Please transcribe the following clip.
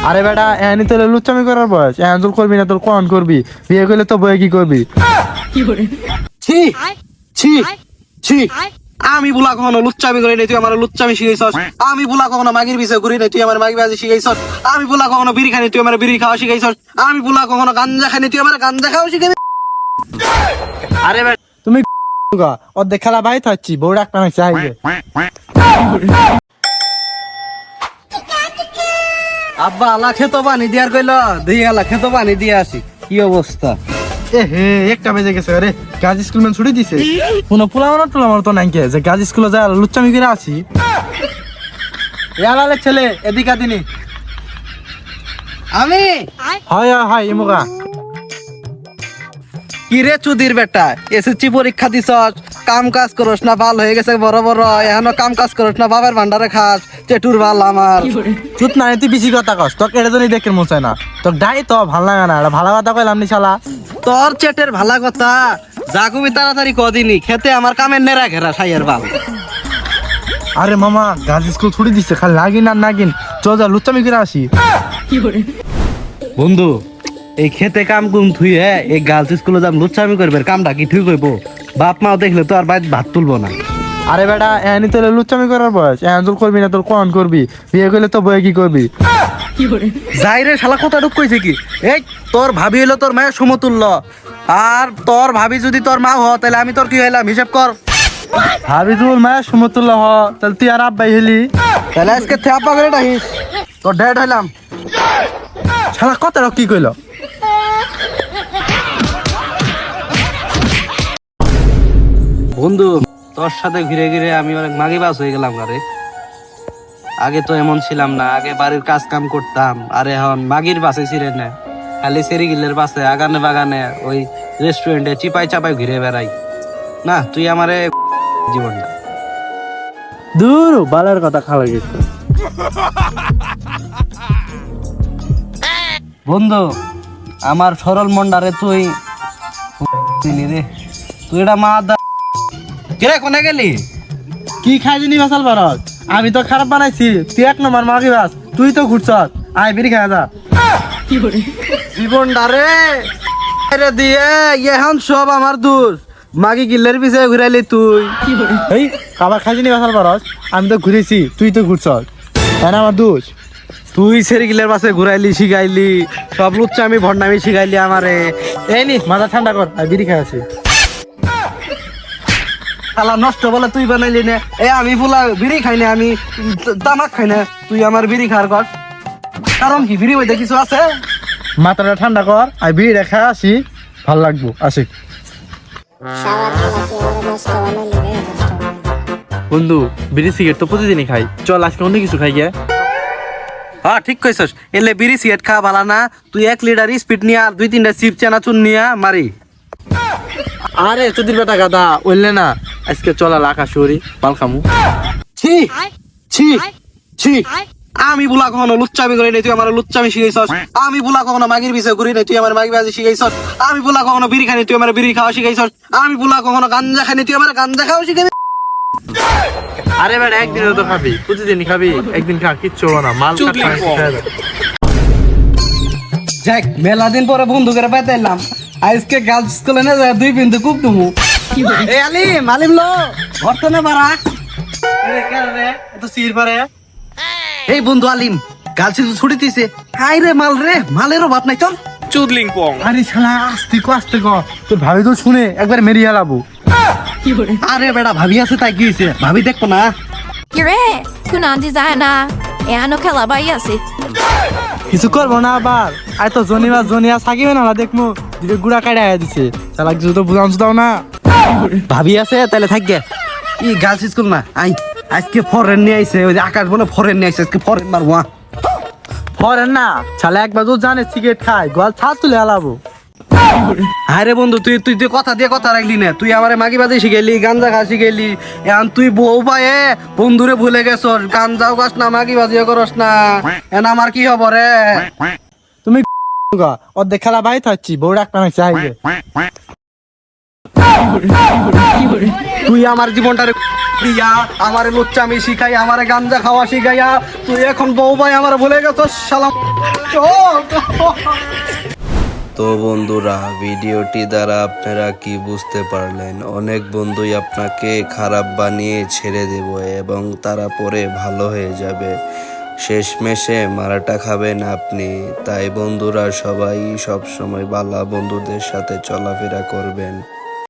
আরে বেটা এনি তো লুচ্চামি করার বয়স, এখন তোর করবি না, তোর কন করবি? বিয়ে করলে তো বয়ে কি করবি? ছি ছি ছি আমি বুলা কখনো লুচ্চামি করি নাই, তুই আমার লুচ্চামি শিখাইছস। আমি বুলা কখনো মাগির বিষয় করি নাই, তুই আমার মাগি বাজি শিখাইছস। আমি বুলা কখনো বিড়ি খাই নাই, তুই আমার বিড়ি খাওয়া শিখাইছস। আমি বুলা কখনো গাঞ্জা খাই নাই, তুই আমার গাঞ্জা খাওয়া শিখাই। আরে বেটা তুমি অর্ধেক খেলা বাই থাকছি, বউ ডাক্তার চাইবে। আব্বা আল্লাহ খেতো পানি দিয়ার কইল, দিয়ে আল্লাহ খেতো পানি দিয়ে আসি। কি অবস্থা? এ হে, একটা বেজে গেছে রে, গাজ স্কুল ম্যান ছুটি দিছে। কোনো পোলামানো টোলামানো তো নাই কে যে গাজ স্কুলে যায় লুচ্চামি করে আসি। এলালে ছেলে এদিকে দিনি আমি হয় হয় এমুকা। কি রে চুদির বেটা, এসএসসি পরীক্ষা দিছস, কাম কাজ করস না, ভাল হয়ে গেছে বড় বড়, এখনো কাম কাজ করস না, বাবার ভান্ডারে খাস, চেটুর ভাল আমার। চুত না, তুই বেশি কথা কস, তোকে এটা জন্যই দেখে মন চায় না, তোকে ডাই তো ভাল লাগে না, এটা ভালো কথা কইলাম নি শালা। তোর চেটের ভালা কথা যা কবি তাড়াতাড়ি কদিনই খেতে আমার কামের নেড়া ঘেরা সাইয়ের বাল। আরে মামা গাজ স্কুল ছুটি দিছে, খালি নাগিন আর নাগিন, চল যা লুচ্চামি করে আসি। বন্ধু এই খেতে কাম কুম থুই এই গার্লস স্কুলে যাম লুচ্চামি করবে, কামটা কি ঠিক হইব? বাপ মাও দেখলে তো আর বাইরে ভাত তুলবো না। আরে বেটা এনি তো লুচ্চামি করার বয়স, এখন তোর করবি না, তোর কন করবি? বিয়ে করলে তো বয়ে কি করবি? যাই রে শালা কথা ঢুক কইছে কি? এই তোর ভাবি হইলো তোর মায়ের সমতুল্য, আর তোর ভাবি যদি তোর মা হ তাহলে আমি তোর কি হইলাম হিসাব কর। ভাবি তুল মায়ের সমতুল্য হ, তাহলে তুই আর আব্বাই হলি। তাহলে আজকে থেপা করে ডাকিস, তোর ড্যাড হইলাম। শালা কথাটা কি কইল? বন্ধু তোর সাথে ঘিরে ঘিরে আমি অনেক মাগিবাস হয়ে গেলাম রে। আগে তো এমন ছিলাম না, আগে বাড়ির কাজ কাম করতাম, আর এখন মাগির বাসে ছিঁড়ে না, খালি সেরিগিলের বাসে আগানে বাগানে ওই রেস্টুরেন্টে চিপাই চাপাই ঘিরে বেড়াই। না তুই আমারে জীবন না। দূর বালের কথা খাওয়া গেছে। বন্ধু আমার সরল মন্ডারে তুই চিনি রে, তুই এটা মা কিরে কোনে গেলি? কি খাই জিনি ভাসাল ভারত? আমি তো খারাপ বানাইছি, তুই এক নম্বর মাগি বাস, তুই তো ঘুরছ, আয় বিড়ি খাই যা। জীবন ডারে দিয়ে এখন সব আমার দোষ, মাগি গিল্লের পিছিয়ে ঘুরাইলি তুই। এই খাবার খাই জিনি ভাসাল ভারত, আমি তো ঘুরেছি, তুই তো ঘুরছ, তাই না আমার দোষ? তুই সেরিগিলের পাশে ঘুরাইলি শিখাইলি, সব লুচ্চা আমি ভণ্ডামি শিখাইলি আমারে। এই নি মাথা ঠান্ডা কর, আর বিড়ি খাই আছি। খালা নষ্ট বলে তুই বানাইলি না, আমি ফুলা বিড়ি খাই না, আমি তামাক খাই না, তুই আমার বিড়ি খার কর। কারণ কি বিড়ি মধ্যে কিছু আছে? মাথাটা ঠান্ডা কর, আর বিড়িটা খাই আসি, ভাল লাগবো, আসি। বন্ধু বিড়ি সিগারেট তো প্রতিদিনই খাই, চল আজকে অন্য কিছু খাই গে। হ্যাঁ ঠিক কইছস, এলে বিড়ি সিগারেট খাওয়া ভালো না, তুই 1 লিটার স্পিড নিয়ে আর 2-3টা চিপ চানাচুর নিয়ে মারি। আরে চুদির বেটা গাদা ওইলে না, আজকে চল আকাশ ওরি পাল খামু। ছি ছি ছি আমি বুলা কখনো লুচ্চামি করি নাই, তুই আমার লুচ্চামি শিখাইছস। আমি বুলা কখনো মাগির বিষয় করি নাই, তুই আমার মাগি বাজি শিখাইছস। আমি বুলা কখনো বিড়ি খাই নাই, তুই আমার বিড়ি খাওয়া শিখাইছস। আমি বুলা কখনো গাঞ্জা খাই নাই, তুই আমার গাঞ্জা খাওয়া শিখাইবি। আরে বেটা একদিনও তো খাবি, প্রতিদিনই খাবি, একদিন খা কিচ্ছু হবে না, মাল যাক মেলা দিন পরে বন্ধু করে পাইতাইলাম, আজকে গার্লস স্কুলে না যায় 2 বিন্দু কুপ দুমু। এই আলিম আলিম লো বর্তনে বাড়া তো সির পারে। এই বন্ধু আলিম গার্লস স্কুল ছুটি দিছে, হাই রে মাল রে, মালেরও বাপ নাই চল। চুদলিং পং। আরে শালা আস্তে ক তোর ভাবি তো শুনে একবার মেরিয়ে হালাবো। আরে বেটা ভাবি আছে তাই কি হয়েছে, ভাবি দেখবো না। Yure, kunandi zana. Ano kalabai asi. কিছু করবো না আবার, আই তো জনিয়া থাকিবে না দেখমু, দিবে গুড়া কাটা দিছে, শালা কিছু তো বুঝান দাও না। ভাবি আছে তাহলে থাকবে। ই গার্লস স্কুল না, আই আজকে ফরেন নিয়ে আইছে, ওই যে আকাশ বলে ফরেন নিয়ে আইছে, আজকে ফরেন মারবো। ফরেন না শালা একবার তো জানে সিগারেট খায়, গোয়াল ছাদ তুলে হালাবো। আরে বন্ধু তুই তুই তুই কথা দিয়ে কথা রাখলি না, তুই আমারে মাগি বাজি শিখাইলি, গাঞ্জা খা শিখাইলি, এখন তুই বউ পায়ে বন্ধুরে ভুলে গেছ, গাঞ্জাও খাস না মাগি বাজিও করস না, এখন আমার কি হব রে? তুমি অর্ধেক খেলা বাই থাকছি, বউ ডাক্তার চাইবে। তুই আমার জীবনটারে দিয়া আমারে লুচ্চামি শিখাই আমারে গাঞ্জা খাওয়া শিখাইয়া তুই এখন বউ ভাই আমার ভুলে গেছস সালাম। তো বন্ধুরা, ভিডিওটি দ্বারা আপনারা কি বুঝতে পারলেন? অনেক বন্ধুই আপনাকে খারাপ বানিয়ে ছেড়ে দেব এবং তারা পরে ভালো হয়ে যাবে, শেষমেশে মারাটা খাবেন আপনি। তাই বন্ধুরা সবাই সবসময় ভালো বন্ধুদের সাথে চলাফেরা করবেন।